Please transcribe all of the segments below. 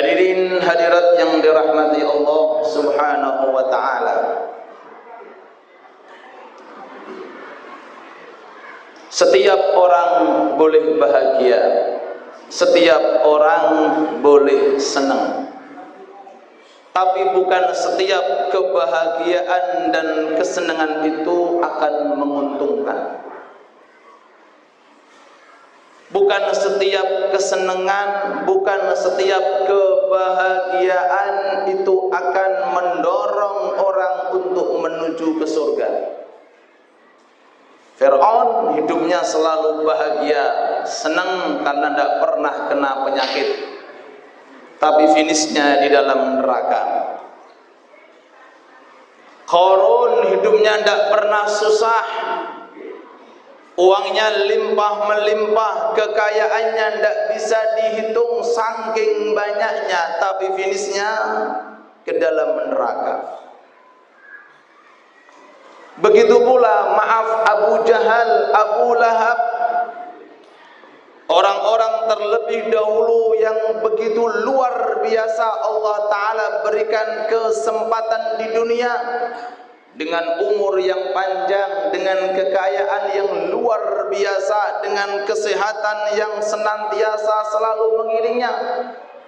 Hadirin hadirat yang dirahmati Allah Subhanahu wa ta'ala. Setiap orang boleh bahagia, setiap orang boleh senang. Tapi bukan setiap kebahagiaan dan kesenangan itu akan menguntungkan. Bukan setiap kesenangan, bukan setiap kebahagiaan itu akan mendorong orang untuk menuju ke surga. Fir'aun hidupnya selalu bahagia, senang karena tidak pernah kena penyakit, tapi finishnya di dalam neraka. Qarun hidupnya tidak pernah susah, uangnya limpah melimpah, kekayaannya tidak bisa dihitung saking banyaknya, tapi finishnya ke dalam neraka. Begitu pula maaf Abu Jahal, Abu Lahab, orang-orang terlebih dahulu yang begitu luar biasa Allah Ta'ala berikan kesempatan di dunia dengan umur yang panjang, dengan kekayaan yang luar biasa, dengan kesehatan yang senantiasa selalu mengiringnya.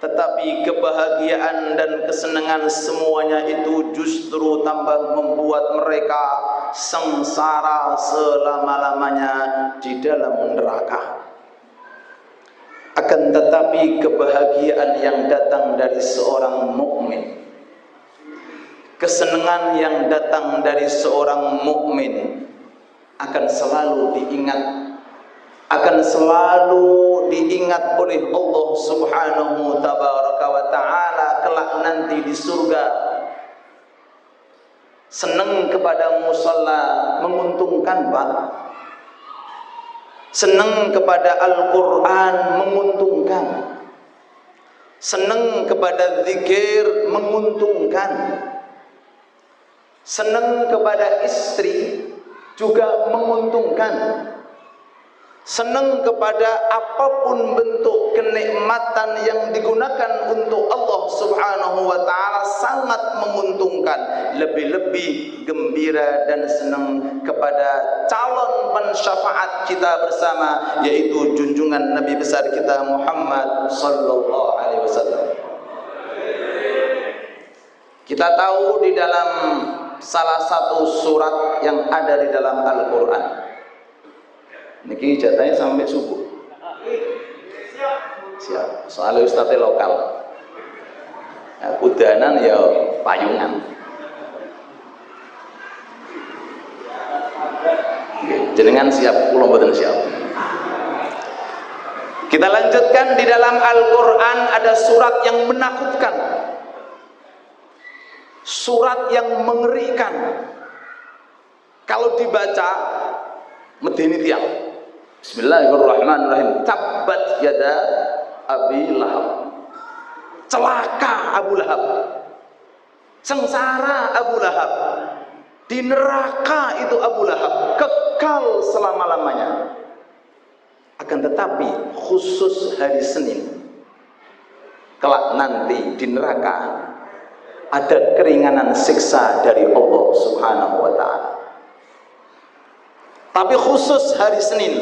Tetapi kebahagiaan dan kesenangan semuanya itu justru tambah membuat mereka sengsara selama-lamanya di dalam neraka. Akan tetapi kebahagiaan yang datang dari seorang mukmin, kesenangan yang datang dari seorang mukmin akan selalu diingat, akan selalu diingat oleh Allah Subhanahu tabaraka wa ta'ala kelak nanti di surga. Senang kepada musalla menguntungkan, Pak. Senang kepada Al-Quran menguntungkan. Senang kepada zikir menguntungkan. Senang kepada istri juga menguntungkan. Senang kepada apapun bentuk kenikmatan yang digunakan untuk Allah Subhanahu wa ta'ala sangat menguntungkan. Lebih-lebih gembira dan senang kepada calon pensyafaat kita bersama, yaitu junjungan Nabi besar kita Muhammad sallallahu alaihi wasallam. Kita tahu di dalam salah satu surat yang ada di dalam Al-Quran, niki jatahnya sampai subuh. Siap. Soalnya ustadznya lokal. Ya, kudanan ya payungan. Oke, jenengan siap, kula mboten siap. Kita lanjutkan, di dalam Al-Quran ada surat yang menakutkan, surat yang mengerikan. Kalau dibaca medeni tiang. Bismillahirrahmanirrahim. Tabbat yada Abi Lahab. Celaka Abu Lahab. Sengsara Abu Lahab. Di neraka itu Abu Lahab, kekal selama-lamanya. Akan tetapi khusus hari Senin, kelak nanti di neraka ada keringanan siksa dari Allah Subhanahu wa ta'ala. Tapi khusus hari Senin.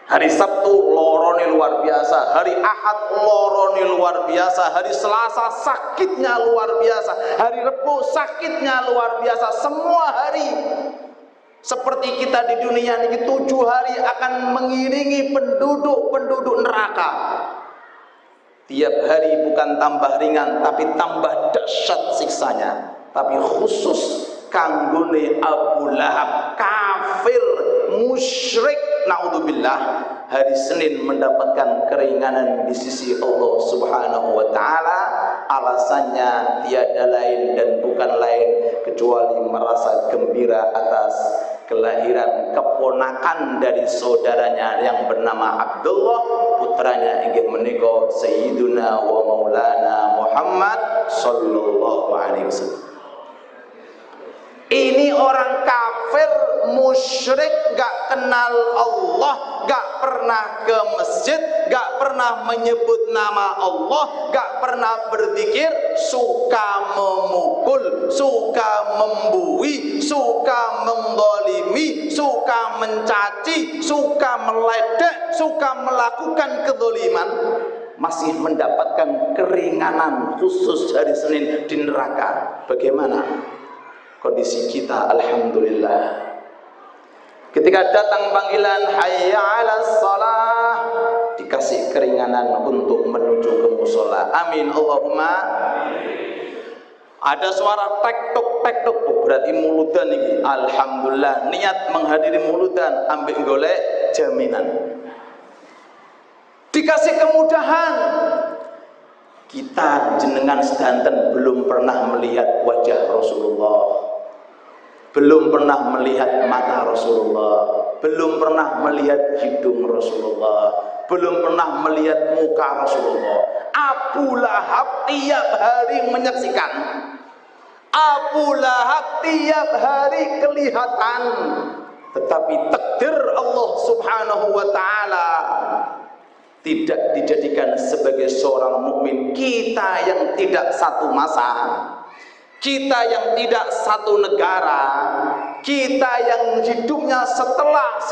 Hari Sabtu lorone luar biasa, hari Ahad lorone luar biasa, hari Selasa sakitnya luar biasa, hari Rabu sakitnya luar biasa. Semua hari seperti kita di dunia ini, 7 hari akan mengiringi penduduk neraka. Tiap hari bukan tambah ringan, tapi tambah dahsyat siksanya. Tapi khusus kanggone Abu Lahab, kafir, musyrik, naudzubillah, hari Senin mendapatkan keringanan di sisi Allah Subhanahu wa ta'ala. Alasannya tiada lain dan bukan lain kecuali merasa gembira atas kelahiran keponakan dari saudaranya yang bernama Abdullah, putranya inggih menika Sayyiduna wa Maulana Muhammad sallallahu alaihi wasallam. Ini orang kafir kafir, musyrik, gak kenal Allah, gak pernah ke masjid, gak pernah menyebut nama Allah, gak pernah berzikir, suka memukul, suka membui, suka mendolimi, suka mencaci, suka meledek, suka melakukan kezaliman, masih mendapatkan keringanan khusus hari Senin di neraka. Bagaimana kondisi kita? Alhamdulillah. Ketika datang panggilan hayya 'alas shalah, dikasih keringanan untuk menuju ke mushola. Amin Allahumma. Ada suara tek-tok, oh, berarti muludan ini. Alhamdulillah, niat menghadiri muludan, ambil golek jaminan. Dikasih kemudahan. Kita jenengan sedanten belum pernah melihat wajah Rasulullah, belum pernah melihat mata Rasulullah, belum pernah melihat hidung Rasulullah, belum pernah melihat muka Rasulullah. Abu Lahab tiap hari menyaksikan, Abu Lahab tiap hari kelihatan, tetapi takdir Allah Subhanahu wa ta'ala tidak dijadikan sebagai seorang mukmin. Kita yang tidak satu masa, kita yang tidak satu negara, kita yang hidupnya setelah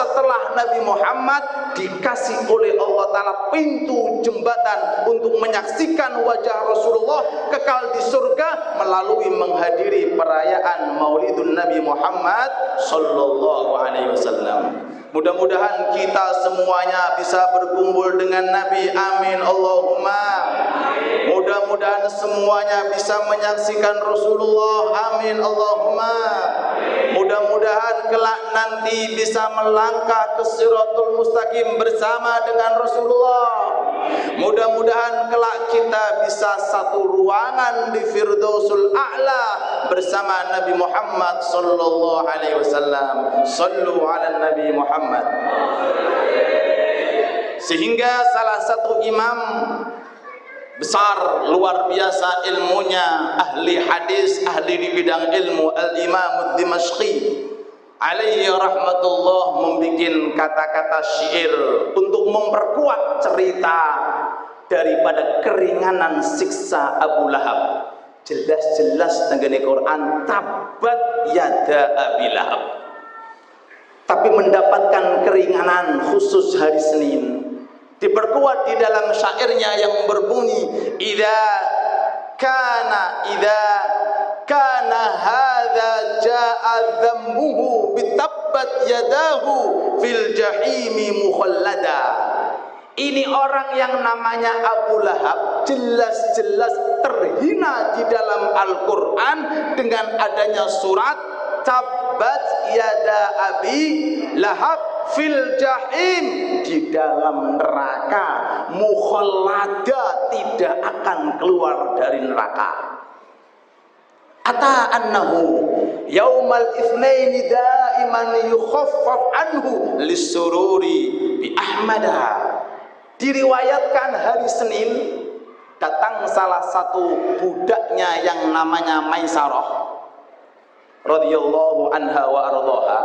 Nabi Muhammad, dikasih oleh Allah Ta'ala pintu jembatan untuk menyaksikan wajah Rasulullah kekal di surga melalui menghadiri perayaan Maulidun Nabi Muhammad Sallallahu Alaihi Wasallam. Mudah-mudahan kita semuanya bisa berkumpul dengan Nabi. Amin Allahumma. Mudah-mudahan semuanya bisa menyaksikan Rasulullah. Amin Allahumma. Mudah-mudahan kelak nanti bisa melangkah ke Shiratul Mustaqim bersama dengan Rasulullah. Mudah-mudahan kelak kita bisa satu ruangan di Firdausul A'la bersama Nabi Muhammad sallallahu alaihi wasallam. Sallu ala Nabi Muhammad. Sehingga salah satu imam besar, luar biasa ilmunya, ahli hadis, ahli di bidang ilmu, Al-Imam Ad-Dimashqi alaihi rahmatullah, membikin kata-kata syair untuk memperkuat cerita daripada keringanan siksa Abu Lahab. Jelas-jelas tenggene Quran, tabat yada Abi Lahab, tapi mendapatkan keringanan khusus hari Senin. Diperkuat di dalam syairnya yang berbunyi, idza kana hadza jaa dhammuhu bitabbat yadahu fil jahimi mukhallada. Ini orang yang namanya Abu Lahab jelas-jelas terhina di dalam Al-Quran dengan adanya surat tabbat yada Abi Lahab fil jahim, di dalam neraka, mukhallada, tidak akan keluar dari neraka. Ata annahu yaumal itsnaini daiman yukhaffaf anhu lisururi bi ahmada. Diriwayatkan hari Senin datang salah satu budaknya yang namanya Maisarah radhiyallahu anha wa ardhaha,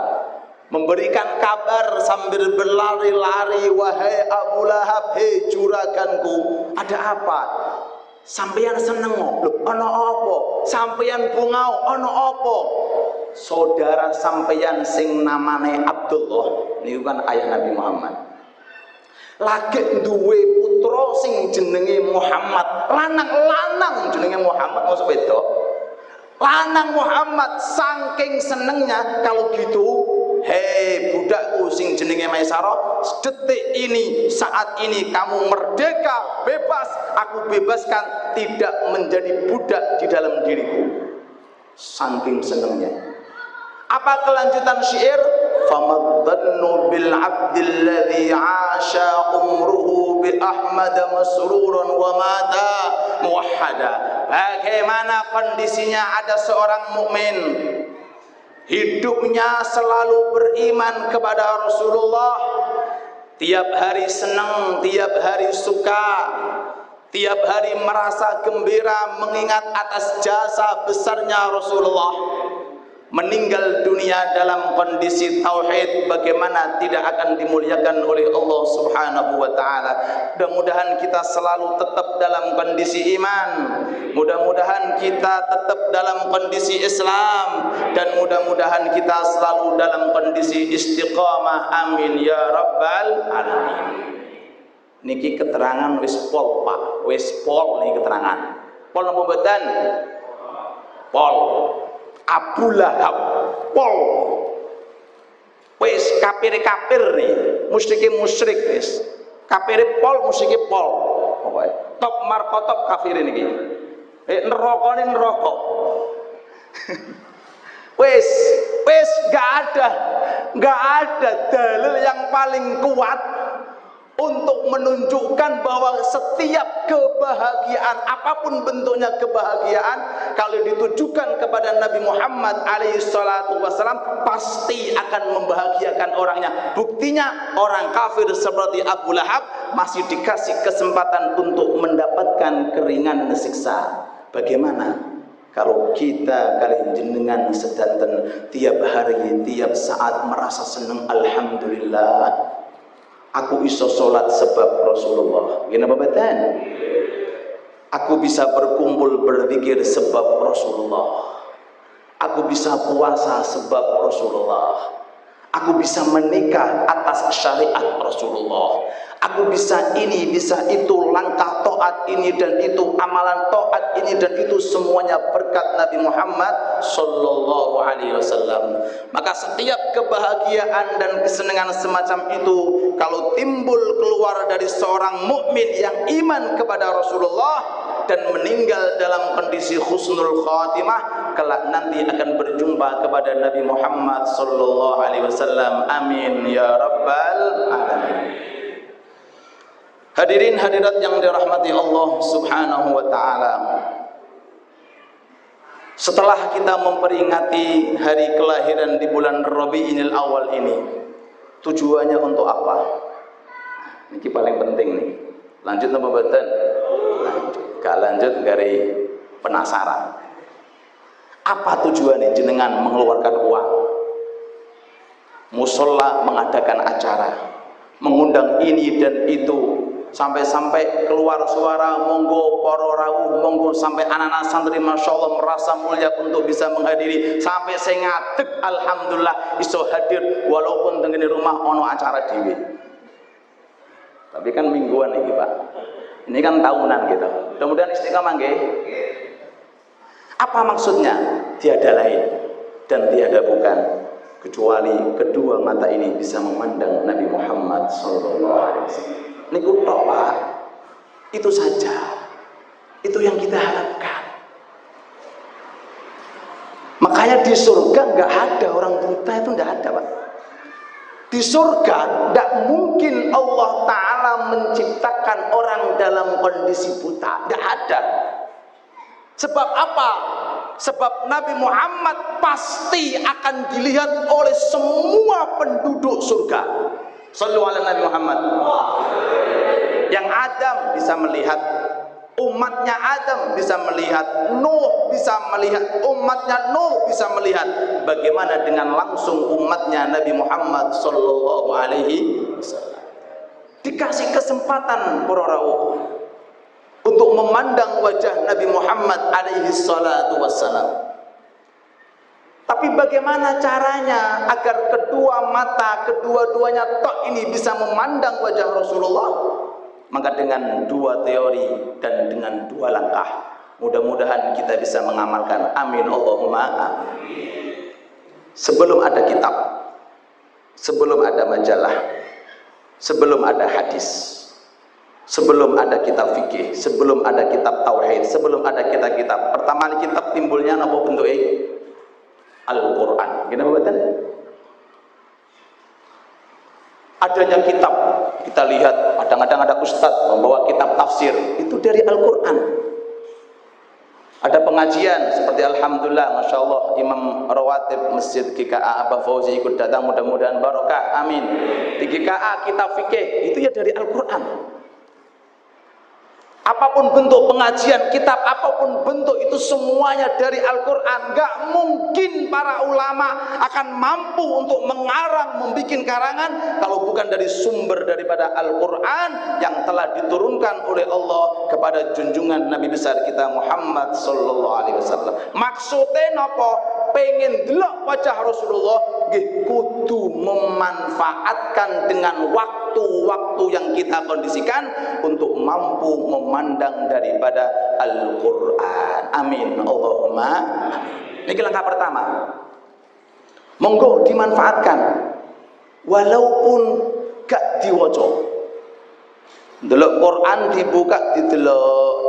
memberikan kabar sambil berlari-lari, wahai Abu Lahab, hei juraganku, ada apa? Sampeyan seneng lho, ana apa? Sampeyan bungau, ana apa? Saudara sampeyan sing namane Abdullah niku kan ayah Nabi Muhammad, lagi duwe putra sing jenenge Muhammad, lanang jenenge Muhammad, maksud wedok lanang Muhammad. Saking senengnya, kalau gitu, hei budakku sing jenenge Maisarah, detik ini, saat ini kamu merdeka, bebas, aku bebaskan, tidak menjadi budak di dalam diriku. Saking senengnya. Apa kelanjutan syair? Famadhannu bil abdil ladzi 'asha umruhu bi Ahmad masruran wa mata muwahhada. Bagaimana kondisinya ada seorang mukmin, hidupnya selalu beriman kepada Rasulullah, tiap hari senang, tiap hari suka, tiap hari merasa gembira mengingat atas jasa besarnya Rasulullah. meninggal dunia dalam kondisi tauhid, bagaimana tidak akan dimuliakan oleh Allah Subhanahu wa taala. Mudah-mudahan kita selalu tetap dalam kondisi iman, mudah-mudahan kita tetap dalam kondisi Islam, dan mudah-mudahan kita selalu dalam kondisi istiqamah. Amin ya rabbal alamin. Niki keterangan wis pol Pak, wis pol niki keterangan. Pol napa mboten? Pol. Abu Lahab pol. Wis kafir nih, musyrik wis. Kafir pol, musyrik pol. Pokoke top markotop kafir niki. Neraka ning neraka. Wis enggak ada dalil yang paling kuat untuk menunjukkan bahwa setiap kebahagiaan, apapun bentuknya kebahagiaan, kalau ditujukan kepada Nabi Muhammad SAW pasti akan membahagiakan orangnya. Buktinya orang kafir seperti Abu Lahab masih dikasih kesempatan untuk mendapatkan keringanan siksa. Bagaimana kalau kita kalian jenengan sedanten tiap hari, tiap saat merasa senang, alhamdulillah aku iso sholat sebab Rasulullah. Gini apa betul? Aku bisa berkumpul berzikir sebab Rasulullah. Aku bisa puasa sebab Rasulullah. Aku bisa menikah atas syariat Rasulullah. Aku bisa ini, bisa itu, langkah taat ini dan itu, amalan taat ini dan itu, semuanya berkat Nabi Muhammad sallallahu alaihi wasallam. Maka setiap kebahagiaan dan kesenangan semacam itu kalau timbul keluar dari seorang mukmin yang iman kepada Rasulullah dan meninggal dalam kondisi husnul khatimah, kelak nanti akan berjumpa kepada Nabi Muhammad sallallahu alaihi wasallam. Amin ya rabbal alamin. Hadirin hadirat yang dirahmati Allah Subhanahu wa taala. Setelah kita memperingati hari kelahiran di bulan Rabiul Awal ini, tujuannya untuk apa? Ini paling penting nih. Lanjut apa mboten? Lanjut. Gak lanjut gari penasaran. Apa tujuannya jenengan mengeluarkan uang? Musola mengadakan acara, mengundang ini dan itu, sampai-sampai keluar suara monggo poro rawuh, monggo sampai anak-anak santri masya Allah merasa mulia untuk bisa menghadiri, sampai saya ngadeg alhamdulillah iso hadir walaupun tengene rumah ono acara dewi. Tapi kan mingguan ini Pak, ini kan tahunan gitu. Mudah-mudahan istiqamah nggih. Apa maksudnya? Tiada lain dan tiada bukan kecuali kedua mata ini bisa memandang Nabi Muhammad sallallahu alaihi wasallam. Niku tok Pak, itu saja, itu yang kita harapkan. Makanya di surga nggak ada orang buta, itu nggak ada Pak. Di surga nggak mungkin Allah Ta'ala menciptakan orang dalam kondisi buta, nggak ada. Sebab apa? Sebab Nabi Muhammad pasti akan dilihat oleh semua penduduk surga. Shallu ala Nabi Muhammad. Yang Adam bisa melihat, umatnya Adam bisa melihat, Nuh bisa melihat, umatnya Nuh bisa melihat. Bagaimana dengan langsung umatnya Nabi Muhammad sallallahu alaihi wasallam? Dikasih kesempatan para rawuh untuk memandang wajah Nabi Muhammad alaihi salatu wassalam. Tapi bagaimana caranya agar kedua mata, kedua-duanya tok ini bisa memandang wajah Rasulullah? Maka dengan dua teori dan dengan dua langkah, mudah-mudahan kita bisa mengamalkan. Amin Allahumma amin. Sebelum ada kitab, sebelum ada majalah, sebelum ada hadis, sebelum ada kitab fikih, sebelum ada kitab tauhid, sebelum ada kitab-kitab, pertama kitab timbulnya apa bentuknya? Al-Quran. Gimana betul? Adanya kitab, kita lihat kadang-kadang ada ustadz membawa kitab tafsir, itu dari Al-Quran. Ada pengajian seperti alhamdulillah, masya Allah, Imam Rawatib Masjid GKA Abah Fauzi ikut datang, mudah-mudahan barokah, amin. Di GKA kitab fikih itu ya dari Al-Quran. apapun bentuk pengajian kitab, apapun bentuk itu semuanya dari Al-Quran. Gak mungkin para ulama akan mampu untuk mengarang, membuat karangan kalau bukan dari sumber daripada Al-Quran yang telah diturunkan oleh Allah kepada junjungan Nabi besar kita Muhammad sallallahu alaihi wasallam. Maksudnya napa? Pengen delok wajah Rasulullah, nggih kudu memanfaatkan dengan waktu-waktu yang kita kondisikan untuk mampu memandang daripada Al-Quran. Amin Allahumma. Ini langkah pertama, monggo dimanfaatkan walaupun gak diwaca. Delok Quran dibuka didelok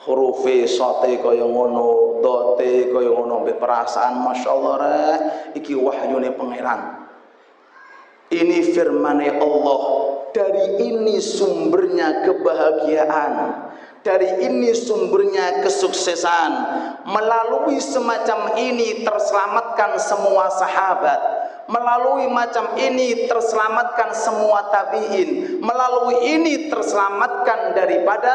hurufe sote kaya ngono, dote kaya ngono, mbek perasaan masyaallah rek iki wahyune pangeran. Ini firman-Nya Allah, dari ini sumbernya kebahagiaan, dari ini sumbernya kesuksesan. Melalui semacam ini terselamatkan semua sahabat, melalui macam ini terselamatkan semua tabi'in, melalui ini terselamatkan daripada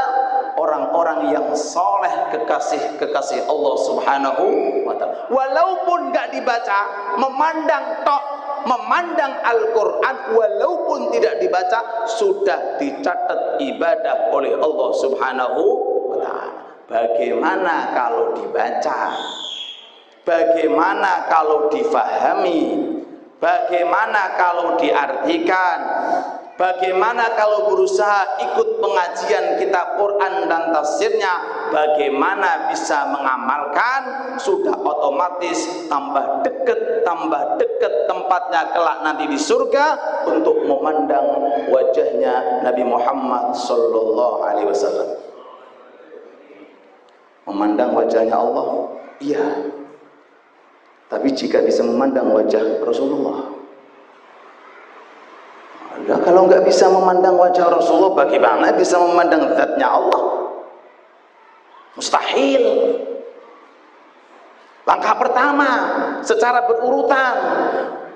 orang-orang yang soleh, kekasih Allah subhanahu wa ta'ala. Walaupun gak dibaca, memandang tok, memandang Al-Quran walaupun tidak dibaca sudah dicatat ibadah oleh Allah subhanahu wa ta'ala. Bagaimana kalau dibaca? Bagaimana kalau difahami? Bagaimana kalau diartikan? Bagaimana kalau berusaha ikut pengajian kitab Quran dan tafsirnya? Bagaimana bisa mengamalkan? Sudah otomatis tambah dekat tempatnya kelak nanti di surga untuk memandang wajahnya Nabi Muhammad sallallahu alaihi wasallam. Memandang wajahnya Allah, iya. Tapi jika bisa memandang wajah Rasulullah, nah, kalau nggak bisa memandang wajah Rasulullah, bagaimana bisa memandang zatnya Allah? Mustahil. Langkah pertama secara berurutan,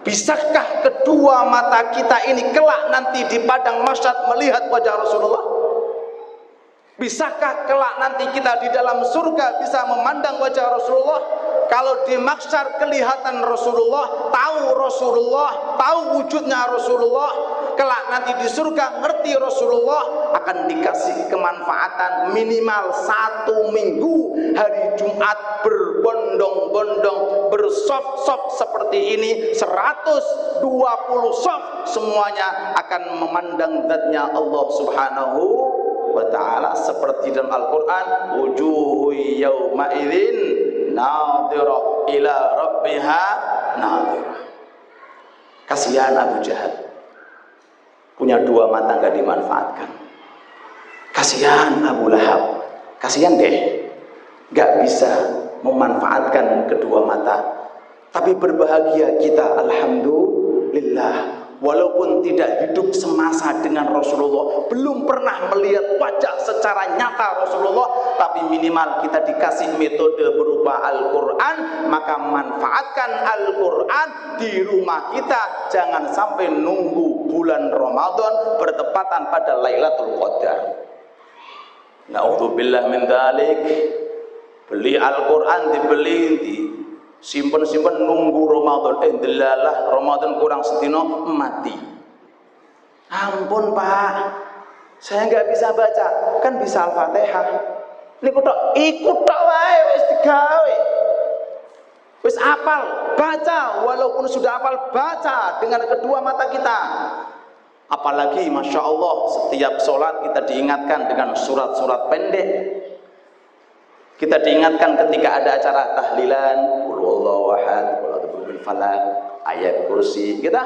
bisakah kedua mata kita ini kelak nanti di padang mahsyar melihat wajah Rasulullah? Bisakah kelak nanti kita di dalam surga bisa memandang wajah Rasulullah? Kalau di mahsyar kelihatan Rasulullah, tahu wujudnya Rasulullah, kelak nanti di surga ngerti Rasulullah, akan dikasih kemanfaatan minimal 1 minggu hari Jumat berbondong-bondong, bersop-sop seperti ini, 120 sop semuanya akan memandang zatnya Allah subhanahu wa ta'ala. Seperti dalam Al-Quran, wujuhu yawma idzin nadhirah ila rabbiha nadhirah. Kasihan Abu Jahal, punya 2 mata gak dimanfaatkan. Kasihan Abu Lahab, kasihan deh, gak bisa memanfaatkan kedua mata. Tapi berbahagia kita, alhamdulillah. Walaupun tidak hidup semasa dengan Rasulullah, belum pernah melihat wajah secara nyata Rasulullah, tapi minimal kita dikasih metode berupa Al-Quran, maka manfaatkan Al-Quran di rumah kita. Jangan sampai nunggu bulan Ramadan bertepatan pada Lailatul Qadar. Na'udzubillah min dzalik. Beli Al-Quran, dibeli simpen nunggu Ramadan, delalah Ramadan kurang setino mati. Ampun Pak, saya nggak bisa baca, kan bisa Al-Fatihah. Ikut tok wae wis digawe. Wis apal, baca, walaupun sudah apal baca dengan kedua mata kita. Apalagi Masya Allah setiap sholat kita diingatkan dengan surat-surat pendek. Kita diingatkan ketika ada acara tahlilan, qul huwallahu ahad, qul a'udzu birabbil falaq, ayat kursi. Kita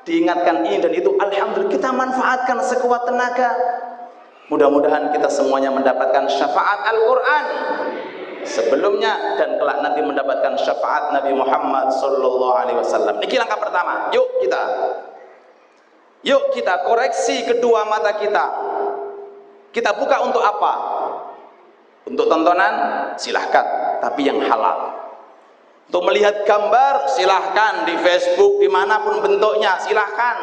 diingatkan ini dan itu, alhamdulillah kita manfaatkan sekuat tenaga. Mudah-mudahan kita semuanya mendapatkan syafaat Al-Quran sebelumnya dan kelak nanti mendapatkan syafaat Nabi Muhammad sallallahu alaihi wasallam. Ini langkah pertama. Yuk kita koreksi kedua mata kita. Kita buka untuk apa? Untuk tontonan silahkan, tapi yang halal. Untuk melihat gambar silahkan, di Facebook dimanapun bentuknya silahkan,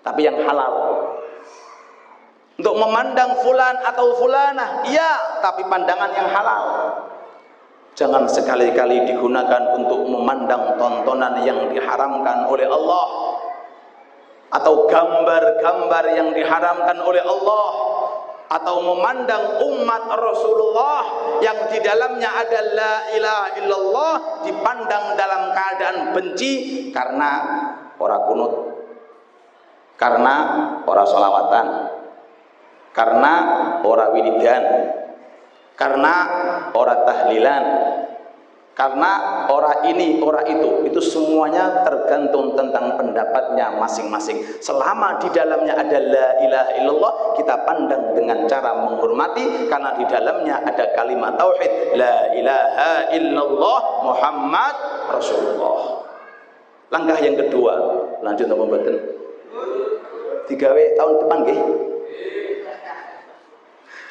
tapi yang halal. untuk memandang fulan atau fulanah, iya, tapi pandangan yang halal. Jangan sekali-kali digunakan untuk memandang tontonan yang diharamkan oleh Allah, atau gambar-gambar yang diharamkan oleh Allah, atau memandang umat Rasulullah yang di dalamnya ada la ilaha illallah dipandang dalam keadaan benci karena ora kunut, karena ora sholawatan, karena ora wiridan, karena ora tahlilan, karena ora ini, ora itu semuanya tergantung tentang pendapatnya masing-masing. Selama di dalamnya ada la ilaha illallah, kita pandang dengan cara menghormati karena di dalamnya ada kalimat tauhid, la ilaha illallah Muhammad Rasulullah. Langkah yang kedua, lanjut apa mboten? Digawe tahun depan nggih.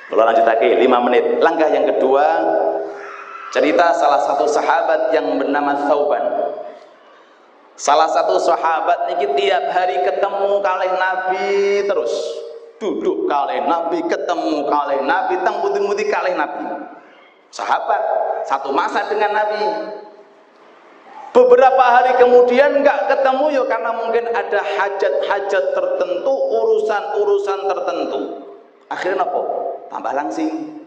Kalau lanjut lagi 5 menit. Langkah yang kedua, cerita salah satu sahabat yang bernama Thauban. Salah satu sahabat niki tiap hari ketemu kalih Nabi terus. Duduk kalih Nabi, ketemu kalih Nabi, teng pundi-pundi kalih Nabi. Sahabat satu masa dengan Nabi. Beberapa hari kemudian enggak ketemu ya karena mungkin ada hajat-hajat tertentu, urusan-urusan tertentu. Akhirnya apa? Tambah langsing.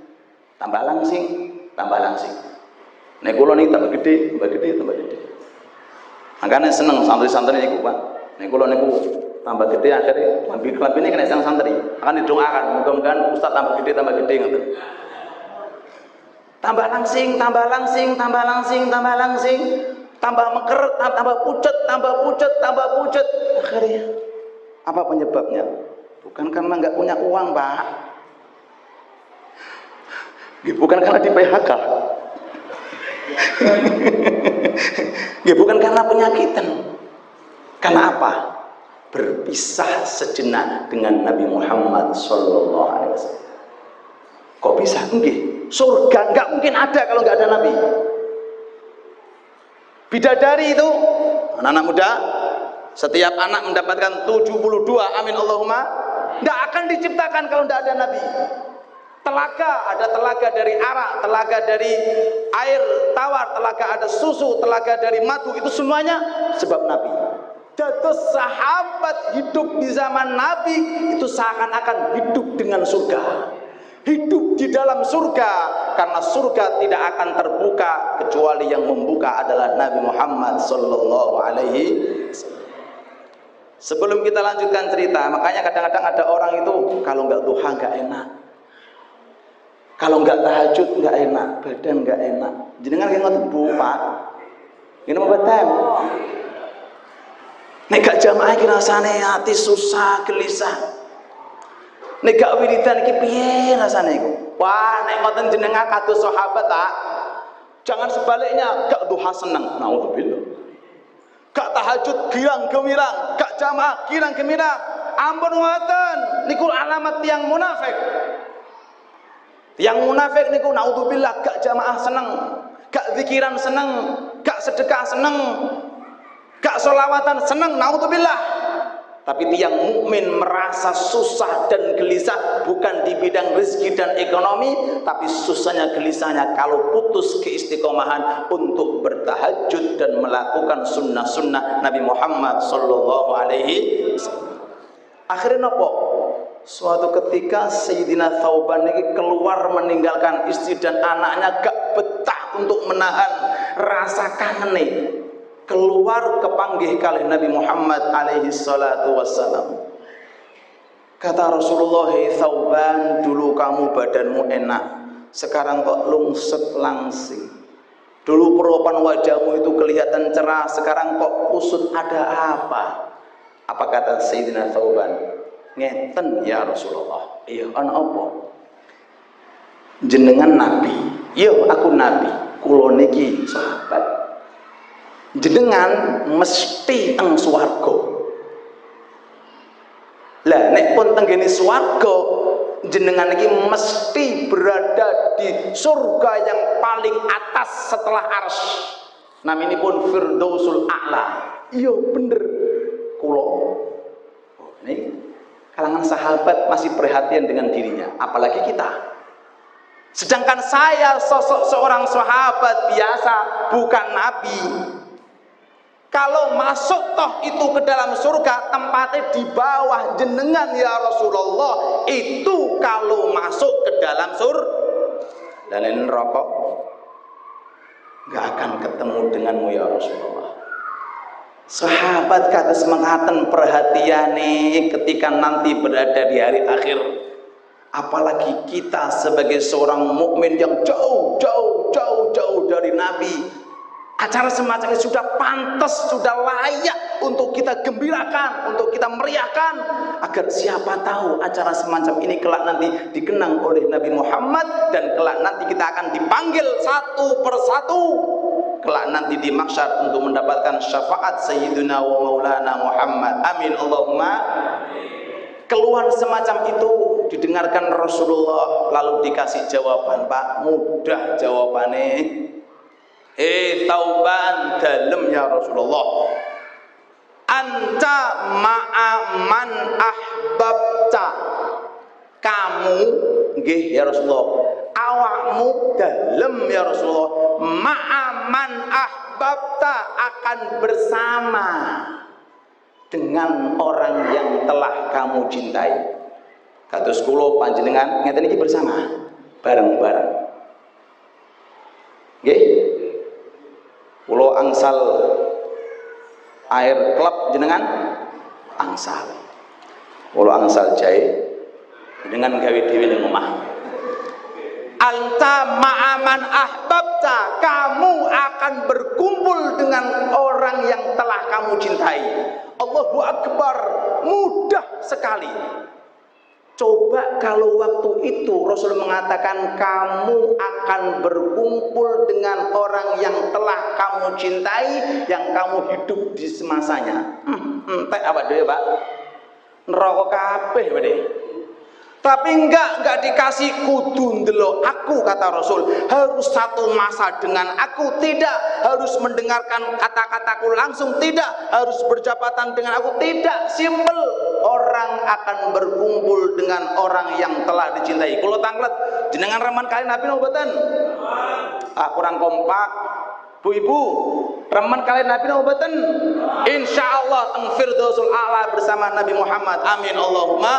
Nek kula niki tambah gede. Makanya seneng santri-santri niku, Pak. Nek kula niku tambah gede akhirnya klambine kena sang santri. Akan didoakan mudah-mudahan ustaz tambah gede ngoten. Tambah langsing, tambah meker, tambah pucet. Akhirnya apa penyebabnya? Bukan karena nggak punya uang, Pak. Bukan karena di PHK. Bukan karena penyakitan. Karena apa? Berpisah sejenak dengan Nabi Muhammad sallallahu alaihi wasallam. Kok bisa? Nggih. Surga nggak mungkin ada kalau nggak ada Nabi. Bidadari itu, anak-anak muda, setiap anak mendapatkan 72, amin Allahumma, nggak akan diciptakan kalau nggak ada Nabi. Telaga, ada telaga dari arak, telaga dari air tawar, telaga ada susu, telaga dari madu, itu semuanya sebab Nabi. Dados sahabat hidup di zaman Nabi itu seakan-akan hidup dengan surga, hidup di dalam surga, karena surga tidak akan terbuka kecuali yang membuka adalah Nabi Muhammad sallallahu alaihi wasallam. Sebelum kita lanjutkan cerita, makanya kadang-kadang ada orang itu kalau nggak duha nggak enak, kalau nggak tahajud nggak enak, badan nggak enak. Jenengan kayak ngoten Bu, Pak. Ini mau batam. Nek gak jamaah iki rasane ati susah, gelisah. Nek gak wiridan iki piye rasane iku? Wah, nek ngoten jenengan kados sahabat ta. Jangan sebaliknya, gak duha seneng. Naudzubillah. Gak tahajud girang gemirang, gak jamaah girang gemirang. Ampun ngoten, niku alamat yang munafik. Yang munafik niku naudzubillah gak jamaah seneng, gak zikiran seneng, gak sedekah seneng, gak sholawatan seneng, naudzubillah. Tapi tiang mukmin merasa susah dan gelisah bukan di bidang rezeki dan ekonomi, tapi susahnya gelisahnya kalau putus keistiqomahan untuk bertahajud dan melakukan sunnah-sunnah Nabi Muhammad sallallahu alaihi wasallam. Akhirnya nopo? Suatu ketika Sayyidina Thauban ini keluar meninggalkan istri dan anaknya, gak betah untuk menahan rasa kangen nih. Keluar kepanggih kali Nabi Muhammad alaihi salatu wassalam. Kata Rasulullah, Thauban, dulu kamu badanmu enak, sekarang kok lungset langsing. Dulu perawakan wajahmu itu kelihatan cerah, sekarang kok kusut, ada apa? Apa kata Sayyidina Thauban? Ngeten ya Rasulullah. Iya, ana apa? Jenengan nabi. Iya, aku nabi. Kula niki sahabat. Jenengan mesti teng swarga. Lah nek pun teng gene swarga, jenengan niki mesti berada di surga yang paling atas setelah arsy. Naminipun Firdausul A'la. Iya bener. Kula. Oh, niki kalangan sahabat masih perhatian dengan dirinya, apalagi kita. Sedangkan saya sosok seorang sahabat biasa, bukan nabi. Kalau masuk toh itu ke dalam surga, tempatnya di bawah jenengan ya Rasulullah. Itu kalau masuk ke dalam surga. Dan ini rokok nggak akan ketemu denganmu ya Rasulullah. Sahabat kata semangatan perhatian nih ketika nanti berada di hari akhir. Apalagi kita sebagai seorang mukmin yang jauh dari Nabi. Acara semacam ini sudah pantas, sudah layak untuk kita gembirakan, untuk kita meriahkan, agar siapa tahu acara semacam ini kelak nanti dikenang oleh Nabi Muhammad, dan kelak nanti kita akan dipanggil satu persatu kelak nanti di mahsyar untuk mendapatkan syafaat Sayyidina wa Maulana Muhammad. Amin Allahumma. Keluhan semacam itu didengarkan Rasulullah, lalu dikasih jawaban. Pak, mudah jawabannya. Tauban dalem ya Rasulullah. Anta ma'aman ahbabta. Kamu nggih ya Rasulullah, awakmu dalem ya Rasulullah, ma'aman ahbabta, akan bersama dengan orang yang telah kamu cintai. Kados kula panjenengan ngeten iki bersama, bareng-bareng. Nggih. Kula angsal air klub jenengan angsal. Kula angsal jahe jenengan gawe dhewe ning omah. Anta ma'aman ahbabta, kamu akan berkumpul dengan orang yang telah kamu cintai. Allahu Akbar, mudah sekali. Coba kalau waktu itu Rasul mengatakan kamu akan berkumpul dengan orang yang telah kamu cintai, yang kamu hidup di semasanya. Entek apa dhewe, Pak? Neraka kabeh bedhe. Tapi enggak dikasih kudu ndelok aku, kata Rasul. Harus satu masa dengan aku, tidak. Harus mendengarkan kata-kataku langsung, tidak. Harus berjabatan dengan aku, tidak. Simple. Orang akan berkumpul dengan orang yang telah dicintai. Kalau tanglet, jenengan reman kali Nabi noboten? Kurang kompak. Bu-ibu, reman kali Nabi noboten? Insyaallah teng Firdausul A'la bersama Nabi Muhammad. Amin Allahumma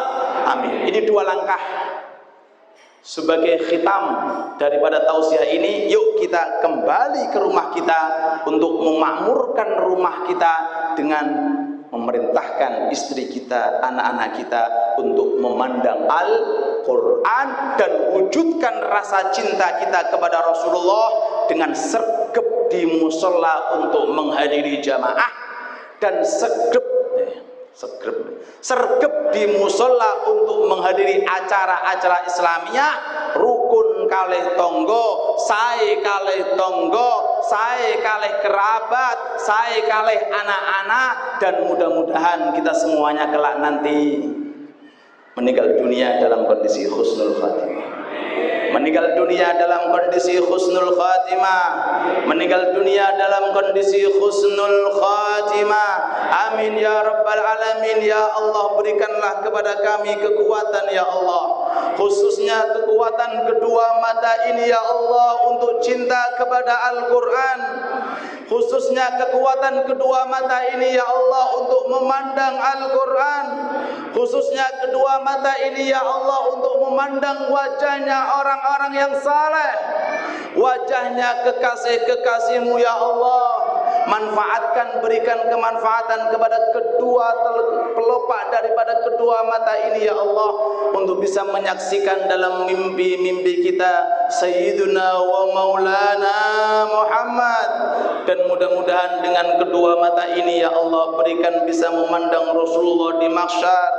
amin. Ini dua langkah sebagai khitam daripada tausiah ini. Yuk kita kembali ke rumah kita untuk memakmurkan rumah kita dengan memerintahkan istri kita, anak-anak kita untuk memandang Al-Quran dan wujudkan rasa cinta kita kepada Rasulullah dengan sergap di musola untuk menghadiri jamaah dan sergap di musola untuk menghadiri acara-acara Islamiyah. Rukun kalih tonggo, sae kalih tonggo, sae kalih kerabat, sae kalih anak-anak, dan mudah-mudahan kita semuanya kelak nanti meninggal dunia dalam kondisi husnul khatimah. Meninggal dunia dalam kondisi husnul khatimah. Meninggal dunia dalam kondisi husnul khatimah. Amin ya rabbal alamin. Ya Allah, berikanlah kepada kami kekuatan ya Allah, khususnya kekuatan kedua mata ini ya Allah untuk cinta kepada Al-Quran. Khususnya kekuatan kedua mata ini ya Allah untuk memandang Al-Quran. Khususnya kedua mata ini ya Allah untuk memandang wajahnya orang-orang yang saleh, wajahnya kekasih-kekasih-Mu ya Allah. Manfaatkan, berikan kemanfaatan kepada kedua pelopak daripada kedua mata ini ya Allah, untuk bisa menyaksikan dalam mimpi-mimpi kita Sayyiduna wa Maulana Muhammad. Dan mudah-mudahan dengan kedua mata ini ya Allah, berikan bisa memandang Rasulullah di mahsyar,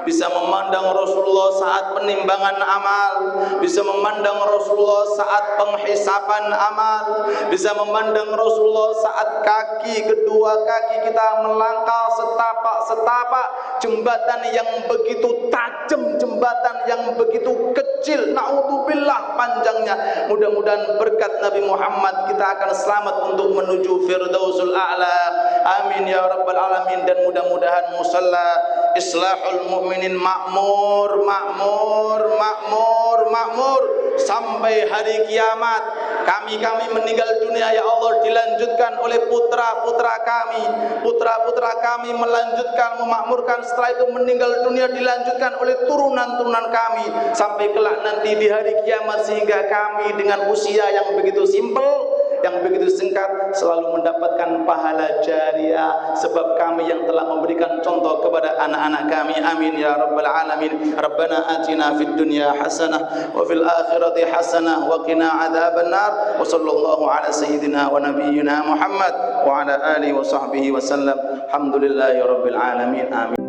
bisa memandang Rasulullah saat penimbangan amal, bisa memandang Rasulullah saat penghisaban amal, bisa memandang Rasulullah saat kedua kaki kita melangkah setapak jembatan yang begitu tajam, jembatan yang begitu kecil, naudzubillah panjangnya. Mudah-mudahan berkat Nabi Muhammad kita akan selamat untuk menuju Firdausul A'la. Amin ya rabbal alamin. Dan mudah-mudahan musalla islahul mu'minin makmur, makmur, makmur, makmur sampai hari kiamat. Kami meninggal dunia ya Allah dilanjutkan oleh putra-putra kami. Putra-putra kami melanjutkan, memakmurkan, setelah itu meninggal dunia dilanjutkan oleh turunan-turunan kami sampai kelak nanti di hari kiamat, sehingga kami dengan usia yang begitu simpel, yang begitu singkat selalu mendapatkan pahala jariah sebab kami yang telah memberikan contoh kepada anak-anak kami. Amin ya rabbal alamin. Rabbana atina fid dunya hasanah wa fil akhirati hasanah wa qina adzabannar. Wa sallallahu ala sayyidina wa nabiyyina Muhammad wa ala alihi wa sahbihi wa sallam. Alhamdulillahi rabbil alamin. Amin.